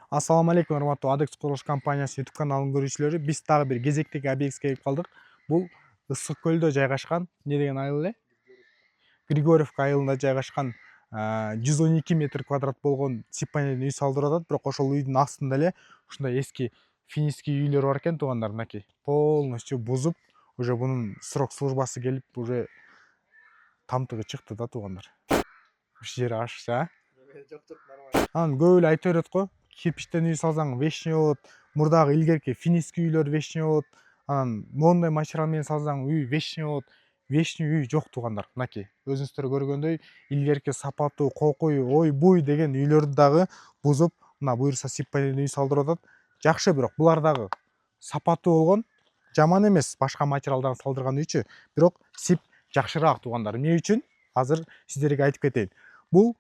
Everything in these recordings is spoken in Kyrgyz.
Ассаламу алейкум, урматтуу Адекс курулуш компаниясы YouTube каналынын көрүүчүлөрү. Биз дагы бир кезектеги объектке келип калдык. Бул Ысык көлдө жайгашкан, эмне деген айыл эле? Григорьевка айылында жайгашкан 112 метр квадрат болгон сиппанелдин үй салдырып атат. Бирок ошол үйдүн астында эле ушундай эски финский үйлөр бар экен туугандар, мынакей. Полностью бузуп, уже бунун срок службасы келип, уже тамтыгы чыкты да туугандар. Ушул жери ашыкча, Жок нормально. Анан көп эле айта берет го. Кирпичтен үй салсаң вечный болот, мурдагы илгерки финский үйлөр вечный болот, анан моундай материал менен салсаң үй вечный болот. Вечный үй жок туугандар. Мынакей, өзүңүздөр көргөндөй, илгерки сапаттуу, кокуй, ой буй деген үйлөрдү дагы бузуп, мына буюрса сиппанелдин үй салдырып атат. Жакшы, бирок булар дагы сапаттуу болгон, жаман эмес, башка материалдан салдырган үйчү. Бирок сип жакшыраак туугандар. Эмне үчүн? Азыр сиздерге айтып кетейин. Бул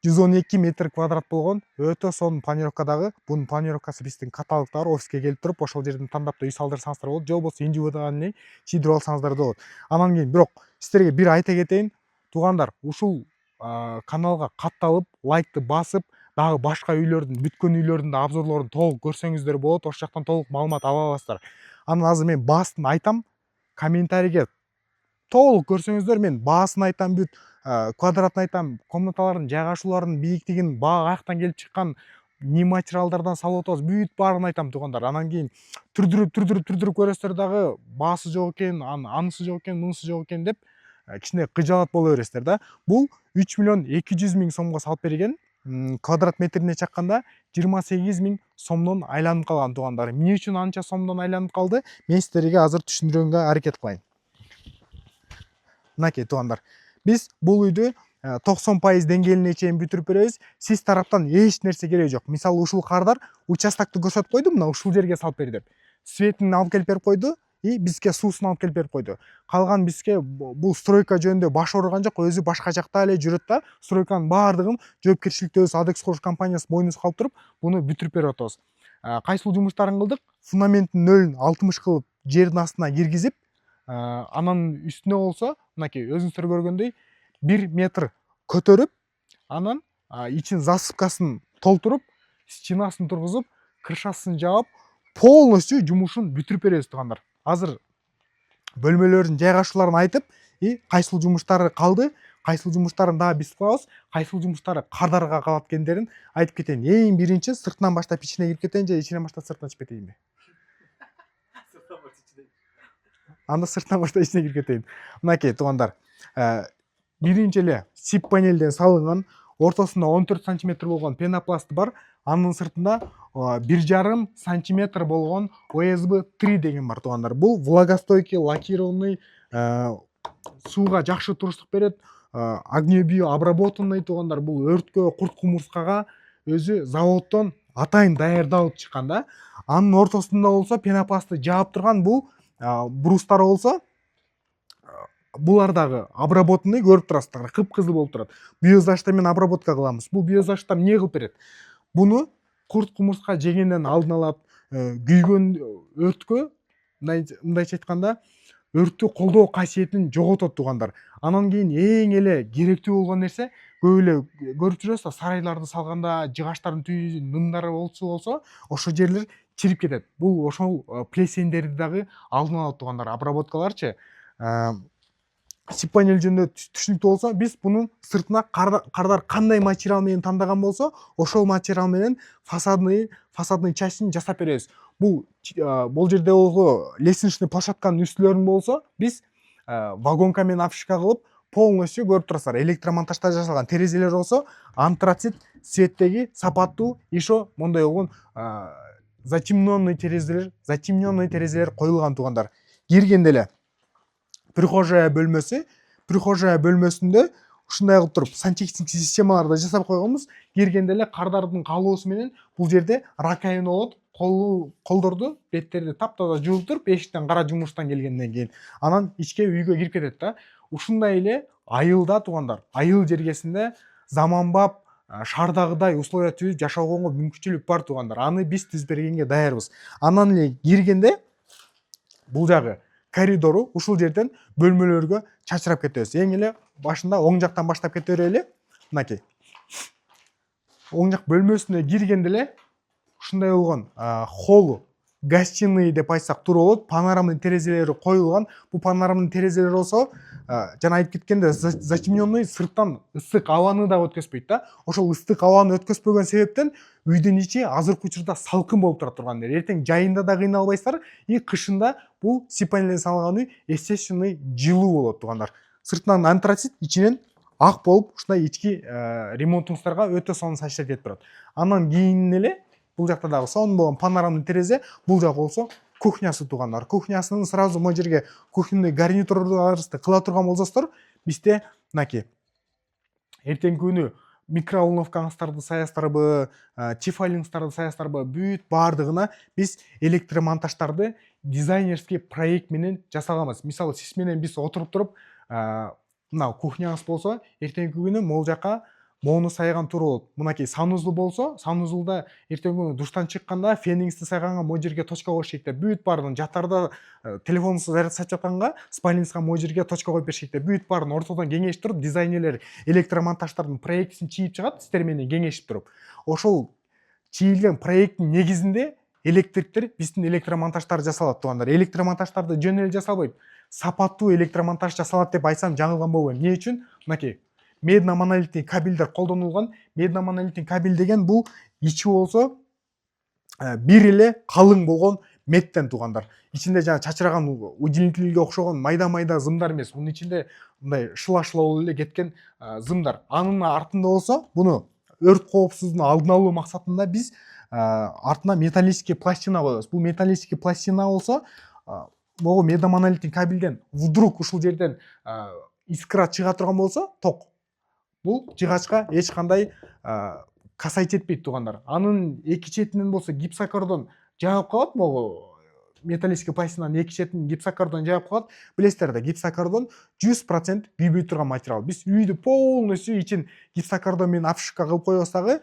112 метр квадрат болгон өтө сонун планировкадагы. Бунун планировкасы биздин каталогдор офиске келип туруп, ошол жерден тандап да үй салдырсаңыздар болот, же болбосо индивидуальный эле чийдирип алсаңыздар да болот. Анан кийин бирок сиздерге бир айта кетейин, туугандар, ушул каналга катталып, лайкты басып, дагы башка үйлөрдүн, бүткөн үйлөрдүн да обзорлорун толук көрсөңүздөр болот. Ошол жактан толук маалымат ала аласыздар. Анан азыр мен баастын айтам, комментарийге толук көрсөңүздөр, мен баасын айтам, бүт квадратын айтам, комнаталардын жайгашууларынын бийиктигин, баа каяктан келип чыккан, эмне материалдардан салып атабыз, бүт баарын айтам туугандар. Анан кийин түрдүрүп көрөсүздөр дагы, баасы жок экен, анысы жок экен, мунусу жок экен деп кичине кыжаалат боло бересиздер да. Бул 3 миллион 200 миң сомго салып берген, квадрат метрине чакканда 28 миң сомдон айланып калган туугандар. Эмне үчүн анча сомдон айланып калды? Мен сиздерге азыр түшүндүргөнгө аракет кылайын. Мынакей туугандар, биз бул үйдү 90% деңгээлине чейин бүтүрүп беребиз. Сиз тараптан эч нерсе кереги жок. Мисалы ушул кардар участокты көрсөтүп койду, мына ушул жерге салып бер деп. Светин алып келип берип койду и бизге суусун алып келип берип койду. Калган бизге бул стройка жөнүндө баш ооруган жок, өзү башка жакта эле жүрөт да. Стройканын баардыгын жоопкерчиликтүүбүз Адекс курулуш компаниясы мойнубузга алып туруп, буну бүтүрүп берип атабыз. Кайсыл жумуштарын кылдык? Фундаментин нөлүн 60 кылып жердин астына киргизип, анан үстүнө болсо, мынакей өзүңүздөр көргөндөй 1 метр көтөрүп, анан ичин засыпкасын толтуруп, стенасын тургузуп, крышасын жаап, полностью жумушун бүтүрүп беребиз туугандар. Азыр бөлмөлөрдүн жайгашууларын айтып, кайсыл жумуштары калды, кайсыл жумуштарын дагы биз кылабыз, кайсыл жумуштары кардарга калат экендерин айтып кетейин. Эң биринчи сыртынан баштап ичине кирип кетейин же ичинен баштап сыртына чыгып кетейинби? Анда сыртынан баштап ичине кирип кетейин. Мынакей туугандар, биринчи эле сип панелден салынган, ортосунда 14 сантиметр болгон пенопласт бар. Анын сыртында 1,5 сантиметр болгон OSB 3 деген бар туугандар. Бул влагостойкий, лакированный, сууга жакшы туруштук берет, огнебию обработанный туугандар. Бул өрткө, курт кумурскага өзү заводдон атайын даярдалып чыккан да. Анын ортосунда болсо пенопластты жаап турган бул брустар болсо, булар дагы обработанный, көрүп турасыздар, кыпкызыл болуп турат. Биозащита менен обработка кылабыз. Бул биозащита эмне кылып берет? Буну курт кумурска жегенден алдын алат, күйгөн өрткө, мындайча айтканда, өрттү колдоо касиетин жоготот туугандар. Анан кийин эң эле керектүү болгон нерсе, көп эле көрүп жүрөсүз, сарайларды салганда жыгачтардын түйү нымдары болсо, ошол жерлер чирип кетет. Бул ошол плесендерди дагы алдын алат туугандар, обработкаларчы. Сип панель жөнүндө түшүнүктүү болсо, биз бунун сыртына кардар кандай материал менен тандаган болсо, ошол материал менен фасадный частин жасап беребиз. Бул жерде болсо лестничный площадканын үстүлөрүн болсо, биз вагонка менен афишка кылып, полностью көрүп турасыздар, электромонтажда жасалган. Терезелер болсо антрацит цветтеги сапаттуу, ишо мондай болгон затемненный терезелер коюлган туугандар. Киргенде эле прихожая бөлмөсүндө ушундай кылып туруп сантехник системаларды жасап койгонбуз. Киргенде эле кардардын калуусу менен бул жерде раковина болот. Колдорду, беттерди таптаза жууп туруп, эшиктен кара жумуштан келгенден кийин анан ичке үйгө кирип кетет да. Ушундай эле айылда туугандар, айыл жергесинде заманбап, шаардагыдай условия түзүп жашоого мүмкүнчүлүк бар туугандар. Аны биз түзүп бергенге даярбыз. Анан эле киргенде бул жагы коридору, ушул жерден бөлмөлөргө чачырап кетебиз. Эң эле башында оң жактан баштап кете берели. Мынакей. Оң жак бөлмөсүнө киргенде эле ушундай болгон холл гостиный деп айтсак туура болот. Панорамный терезелери коюлган. Бул панорамный терезелер болсо жана айтып кеткенде затемненный сырттан ысык абаны да өткөзбөйт да. Ошол ысык абаны өткөзбөгөн себептен үйдүн ичи азыркы учурда салкын болуп тура турган. Эртең жайында да кыйналбайсыздар, и кышында бул сип панелден салынган үй естественный жылуу болот тугандар. Сыртынан антрацит, ичинен ак болуп, ушундай ички ремонтуңуздарга өтө сонун сачтайт этип турат. Андан кийин эле бул жакта дагы сонун болгон панорамный терезе, бул жак болсо кухнясы тугандар. Кухнясынын сразу могу жерге кухонный гарнитурларыңызды кыла турган болсоңуздар, бизде мынакей эртеңки күнү микроволновкаңыздарды саястарбы, тефалиңыздарды саястарбы, бүт баардыгына биз электромонтаждарды дизайнерский проект менен жасаганбыз. Мисалы сиз менен биз отуруп туруп, мына кухняңыз болсо, эртеңки күнү могул жака моуну сайган туура болот. Мынакей санузул болсо, санузулда эртеңки күнү душтан чыкканда фениңизди сайганга могу жерге точка коюш керек деп, бүт баардыгын жаттарда телефонуңузду зарядка жатканга спальниңизга могу жерге точка коюп бериш керек деп, бүт баарын ортодон кеңешип туруп, дизайнерлер электромонтаждардын проектисин чийип чыгат, сиздер менен кеңешип туруп. Ошол чийилген проекттин негизинде электриктер биздин электромонтаждар жасалат тугандар. Электромонтаждарды жөн эле жасалбайт, сапаттуу электромонтаж жасалат деп айтсам жаңылган болбойм. Эмне үчүн? Мынакей медно-монолитный кабелдер колдонулган. Медно-монолитный кабель деген бул ичи болсо бир эле калың болгон меттен тугандар. Ичинде жана чачыраган удлинителге окшогон майда-майда зымдар эмес. Мунун ичинде мындай шыла-шыла болуп эле кеткен зымдар. Анын артында болсо, буну өрт коопсуздугун алдын алуу максатында биз артына металлический пластина коебуз. Бул металлический пластина болсо, могу медно-монолитный кабелден вдруг ушул жерден искра чыга турган болсо, ток, бул жыгачка эч кандай касайт этпейт тугандар. Анын эки четинен болсо гипсокартон жаап калат, могу металлический пластинанын эки четин гипсокартон жаап калат. Билесиздер да, гипсокартон 100% күйбөй турган материал. Биз үйдү полностью ичин гипсокартон менен обшивка кылып коебуз дагы,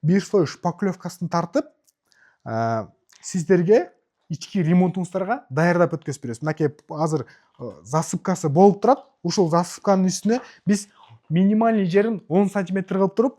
бир слой шпаклевкасын тартып, сиздерге ички ремонтуңуздарга даярдап өткөзүп беребиз. Мынакей азыр засыпкасы болуп турат. Ушул засыпканын үстүнө биз минимальный жерин 10 см кылып туруп,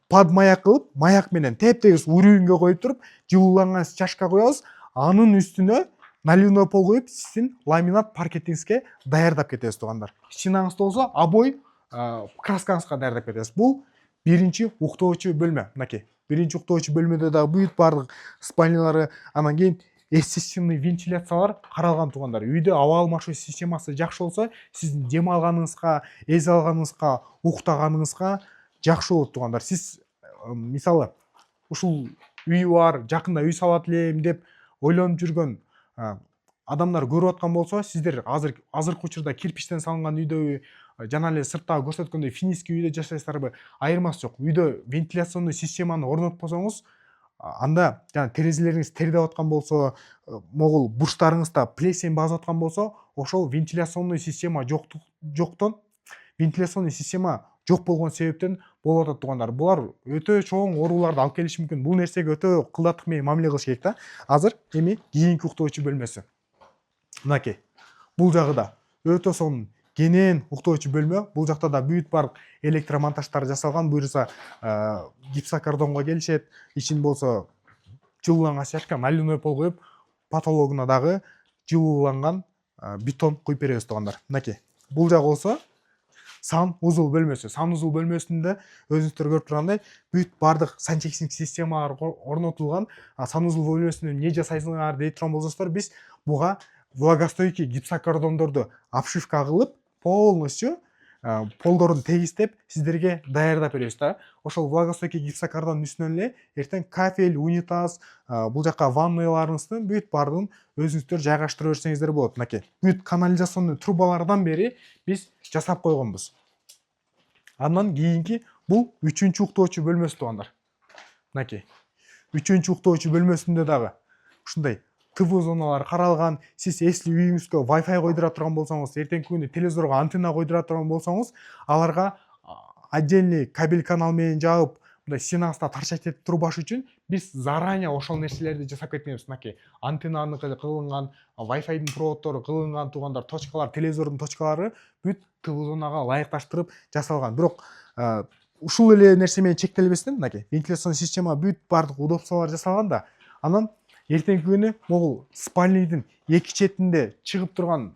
под маяк кылып, маяк менен теп-тегиз уровеньге коюп туруп, жылууланган чашка коебуз. Анын үстүнө наливной пол коюп, сиздин ламинат паркетиңизге даярдап кетебиз тугандар. Стенаңызда болсо обой, краскаңызга даярдап кетебиз. Бул биринчи уктоочу бөлмө. Мынакей биринчи уктоочу бөлмөдө дагы бүт баардык спальнялары, анан кийин естественный вентиляциялар каралган тугандар. Үйдө аба алмашуу системасы жакшы болсо, сиздин дем алганыңызга, эз алганыңызга, уктаганыңызга жакшы болот тугандар. Сиз мисалы ушул үй бар, жакында үй салат элем деп ойлонуп жүргөн адамдар көрүп аткан болсо, сиздер азыркы учурда кирпичтен салынган үйдө жана эле сырттагы көрсөткөндөй финский үйдө жашайсыздарбы, айырмасы жок. Үйдө вентиляционный системаны орнотпосоңуз, анда жана терезелериңиз тердеп аткан болсо, могул бурчтарыңызда плесень басып аткан болсо, ошол вентиляционный система жоктон, вентиляционный система жок болгон себептен болуп атат тугандар. Булар өтө чоң ооруларды алып келиши мүмкүн. Бул нерсеге өтө кылдаттык менен мамиле кылыш керек да. Азыр эми кийинки уктоочу бөлмөсү. Мынакей бул жагы да өтө сонун кенен уктоочу бөлмө. Бул жакта да бүт баардык электромонтаждар жасалган. Буюрса гипсокартонго келишет. Ичин болсо жылууланган чашка, наливной пол коюп, потологуна дагы жылууланган бетон куюп беребиз тугандар. Мынакей бул жагы болсо санузул бөлмөсү. Санузул бөлмөсүндө өзүңүздөр көрүп тургандай бүт баардык сантехник системалар орнотулган. Санузул бөлмөсүндө эмне жасайсыңар дей турган болсоңуздар, биз буга влагостойкий гипсокартондорду обшивка кылып, полностью полдорун тегистеп сиздерге даярдап беребиз да. Ошол влагостойкий гипсокартондун үстүнөн эле эртең кафель, унитаз, бул жака ваннойларыңыздын бүт баардыгын өзүңүздөр жайгаштыра берсеңиздер болот. Мынакей бүт канализационный трубалардан бери биз жасап койгонбуз. Андан кийинки бул 3-чү уктоочу бөлмөсү тугандар. Мынакей 3-чү уктоочу бөлмөсүндө дагы ушундай ТВ зоналары каралган. Сиз если үйүңүзгө Wi-Fi койдура турган болсоңуз, эртеңки күнү телевизорго антенна койдура турган болсоңуз, аларга отдельный кабель канал менен жаап, мындай стенаңызда торчать этип турбаш үчүн биз заранее ошол нерселерди жасап кеткенбиз. Мынакей антеннаны кылынган, Wi-Fi'дин проводдору кылынган тугандар, точкалар, телевизордун точкалары бүт ТВ зонага ылайыкташтырып жасалган. Бирок ушул эле нерсе менен чектелбестен мынакей вентиляцион система бүт баардык удобстволор жасалган да анан эртеңки күнү могул спальныйдын эки четинде чыгып турган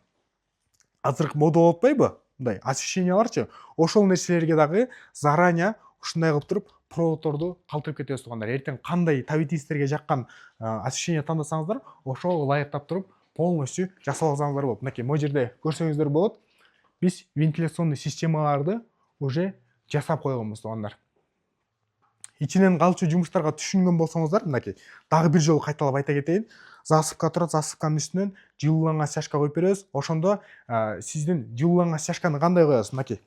азыркы мода болуп атпайбы мындай освещенияларчы ошол нерселерге дагы заранее ушундай кылып туруп проводдорду калтырып кетебиз туугандар. Эртең кандай табитистерге жаккан освещение тандасаңыздар ошого ылайыктап туруп полностью жасап алсаңыздар болот. Мынакей могу жерде көрсөңүздөр болот. Биз вентиляционный системаларды уже жасап койгонбуз туугандар. Ичинен калчу жумуштарга түшүнгөн болсоңуздар мынакей дагы бир жолу кайталап айта кетейин. Засыпка турат, засыпканын үстүнөн жылууланган стяжка коюп беребиз. Ошондо сиздин жылууланган стяжканы кандай коесуз? Мынакей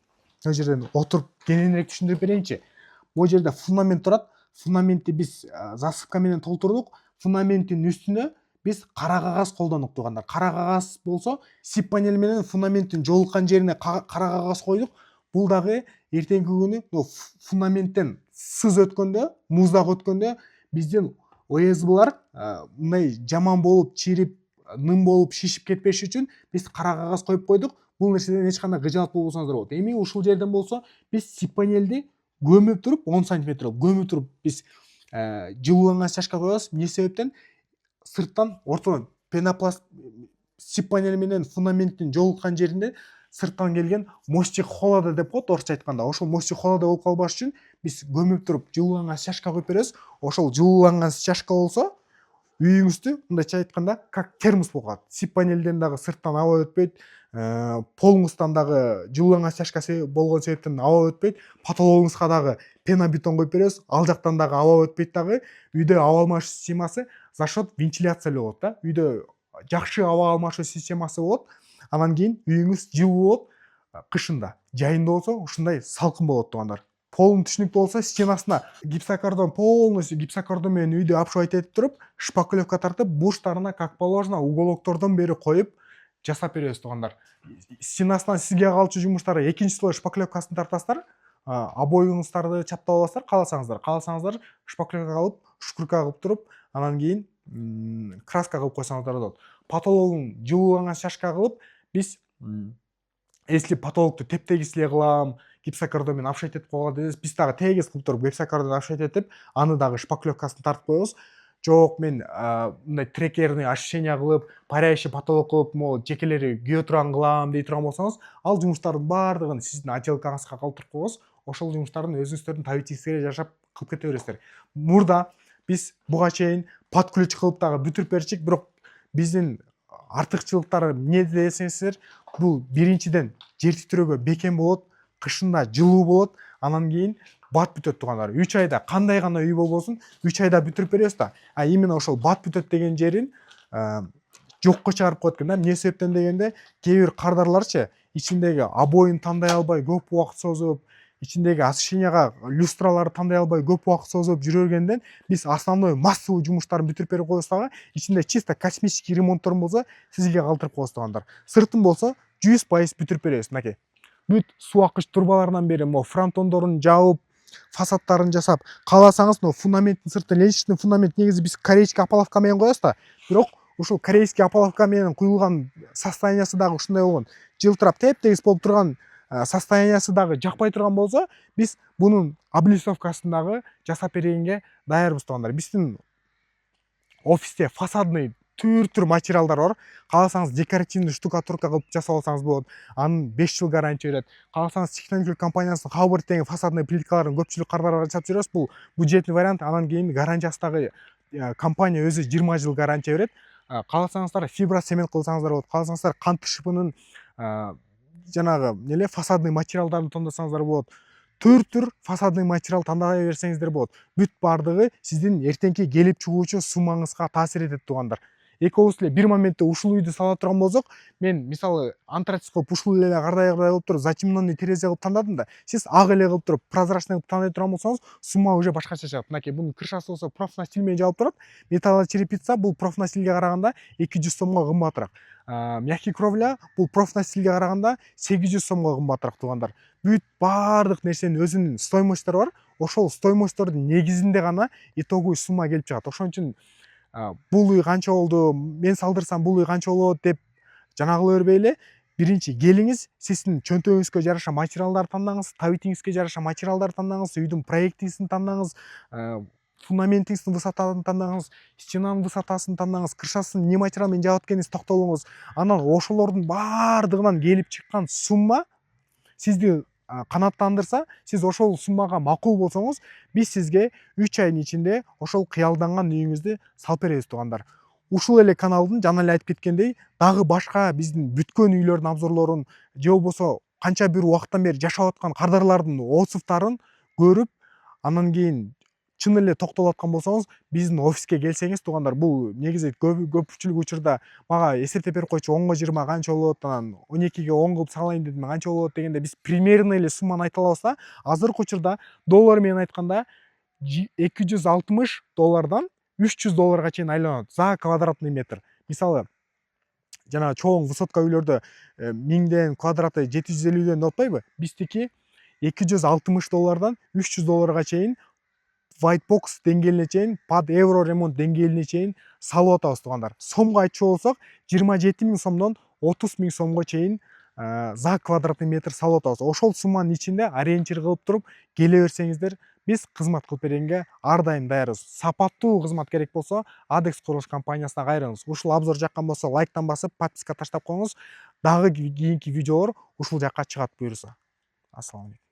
мына жерден отуруп кененирээк түшүндүрүп берейинчи. Бул жерде фундамент турат. Фундаментти биз засыпка менен толтурдук. Фундаменттин үстүнө биз кара кагаз колдондук туугандар. Кара кагаз болсо сип панель менен фундаменттин жолуккан жерине кара кагаз койдук. Бул дагы эртеңки күнү фундаменттен сыз өткөндө, муздак өткөндө биздин ОСБлар мындай жаман болуп, чирип, ным болуп, шишип кетпеш үчүн биз кара кагаз коюп койдук. Бул нерседен эч кандай кыжаат болбосоңуздар болот. Эми ушул жерден болсо биз сип панельди көмүп туруп 10 см көмүп туруп биз жылууланган стяжка коебуз. Эмне себептен сырттан ортодон пенопласт сип панель менен фундаменттин жолуккан жеринде сырттан келген мостик холода деп коет орусча айтканда. Ошол мостик холода болуп калбаш үчүн биз көмүп туруп жылууланган стяжка коюп беребиз. Ошол жылууланган стяжка болсо үйүңүздү мындайча айтканда как термос болуп калат. Сип панелден дагы сырттан аба өтпөйт, полуңуздан дагы жылууланган стяжка болгон себептен аба өтпөйт. Потологуңузга дагы пенобетон коюп беребиз. Ал жактан дагы аба өтпөйт дагы. Үйдө аба алмашуу системасы за счет вентиляция эле болот да. Үйдө жакшы аба алмашуу системасы болот. Анан кийин үйүңүз жылуу болот. Кышында, жайында болсо ушундай салкын болот туугандар. Полун түшүнүктүү болсо стенасына гипсокартон полностью гипсокартон менен үйдү обшивать этип туруп, шпаклевка тартып, бурчтарына как положено уголоктордон бери коюп жасап беребиз туугандар. Стенасынан сизге калчу жумуштар экинчи слой шпаклевкасын тартасыздар, обоюңуздарды чаптап аласыздар, кааласаңыздар шпаклевка кылып, шкурка кылып туруп, анан кийин краска кылып койсоңуздар болот. Потологун жылууланган стяжка кылып, биз если потолокту теп-тегиз эле кылам, гипсокартон менен обшивать этип койгон десеңиз, биз дагы тегиз кылып туруп гипсокартон обшивать этип, аны дагы шпаклевкасын тартып коебуз. Жок, мен мындай трекерный освещение кылып, парящий потолок кылып, могу жекелери күйө турган кылам дей турган болсоңуз, ал жумуштардын баардыгын сиздин отделкаңызга калтырып коебуз. Ошол жумуштардын өзүңүздөрдүн табитисине жашап кылып кете бересиздер. Мурда биз буга чейин под ключ кылып дагы бүтүрүп берчик, бирок биздин артыкчылыктары эмне десеңиздер, бул биринчиден жер титирөөгө бекем болот, кышында жылуу болот, анан кийин бат бүтөт туугандар. 3 айда кандай гана үй болбосун, 3 айда бүтүрүп беребиз да. Именно ошол бат бүтөт деген жерин жокко чыгарып коет экен да. Эмне себептен дегенде, кээ бир кардарларчы ичиндеги обоюн тандай албай көп убакыт созуп, ичиндеги освещенияга люстраларды тандай албай көп убакыт созуп жүргөндөн биз основной массовый жумуштарын бүтүрүп берип коебуз дагы. Ичинде чисто космический ремонтторун болсо сизге калтырып коебуз туугандар. Сыртын болсо 100% бүтүрүп беребиз. Мынакей бүт суу акыш турбаларынан бери могу фронтондорун жабып, фасадтарын жасап, кааласаңыз фундаменттин сыртын ленчатый фундамент негизи биз корейский ополовка менен коебуз да. Бирок ушул корейский ополовка менен куюлган состояниясы дагы ушундай болгон. Жылтырап теп-тегиз болуп турган состояниясы дагы жакпай турган болсо, биз бунун облицовкасын дагы жасап бергенге даярбыз туугандар. Биздин офисте фасадный түр материалдар бар. Кааласаңыз декоративный штукатурка кылып жасап алсаңыз болот. Анын 5 жыл гарантия берет. Кааласаңыз Технокül компаниясынын Хабар деген фасадный плиткаларын көпчүлүк кардарларга жасап жүрөбүз. Бул бюджетный вариант. Анан кийин гарантиясындагы компания өзү 20 жыл гарантия берет. Кааласаңыздар фиброцемент кылсаңыздар болот. Кааласаңыздар кант шыпынын жанагы эле фасадный материалдарын тандасаңыздар болот. Түр фасадный материал тандай берсеңиздер болот. Бүт бардыгы сиздин эртеңки келип чыгуучу суммаңызга таасир этет туугандар. Экөөбүз эле бир моментте ушул үйдү сала турган болсок, мен мисалы антрацит кылып ушул эле кырдай кылып туруп затемненный терезе кылып тандадым да. Сиз ак эле кылып туруп прозрачный кылып тандай турган болсоңуз, сумма уже башкача чыгат. Мынакей бунун крышасы болсо профнастил менен жабылып турат. Металлочерепица бул профнастилге караганда 200 сомго кымбатыраак. Мягкий кровля бул профнастилге караганда 800 сомго кымбатыраак туугандар. Бүт баардык нерсенин өзүнүн стоимосттору бар. Ошол стоимосттордун негизинде гана итоговый сумма келип чыгат. Ошон үчүн бул үй канча болду, мен салдырсам бул үй канча болот деп жанагыла бербей эле биринчи келиңиз, сиздин чөнтөгүңүзгө жараша материалдар тандаңыз, табитиңизге жараша материалдар тандаңыз, үйдүн проектиңизин тандаңыз, фундаментиңиздин высотасын тандаңыз, стенанын высотасын тандаңыз, крышасын эмне материал менен жаап аткениңиз токтолуңуз. Анан ошолордун баардыгынан келип чыккан сумма сизди канааттандырса, сиз ошол суммага макул болсоңуз, биз сизге 3 айдын ичинде ошол кыялданган үйүңүздү салып беребиз туугандар. Ушул эле каналдын жана эле айтып кеткендей, дагы башка биздин бүткөн үйлөрдүн обзорлорун же болбосо канча бир убакыттан бери жашап аткан кардарлардын отзывдарын көрүп, анан кийин чын эле токтолуп аткан болсоңуз, биздин офиске келсеңиз туугандар, бул негизи көпчүлүк учурда мага эсептеп берип койчу 10го 20 канча болот, анан 12ге 10 кылып салайын дедим, канча болот дегенде биз примерно эле сумманы айта алабыз да. Азыркы учурда доллар менен айтканда $260 $300 чейин айланат за квадратный метр. Мисалы, жана чоң высотка үйлөрдө 1000ден квадраты 750ден деп атпайбы? Биздики $260 $300 чейин white box деңгээлине чейин, под евро ремонт деңгээлине чейин салып атабыз туугандар. Сомго айтчу болсок, 27 000 сомдон 30 000 сомго чейин за квадратный метр салып атабыз. Ошол сумманын ичинде ориентир кылып туруп келе берсеңиздер, биз кызмат кылып бергенге ар дайым даярбыз. Сапаттуу кызмат керек болсо, Adex курулуш компаниясына кайрылыңыз. Ушул обзор жаккан болсо, лайктан басып, подписка таштап коюңуз. Дагы кийинки видеолор ушул жакка чыгат буюрса. Ассаламу алейкум.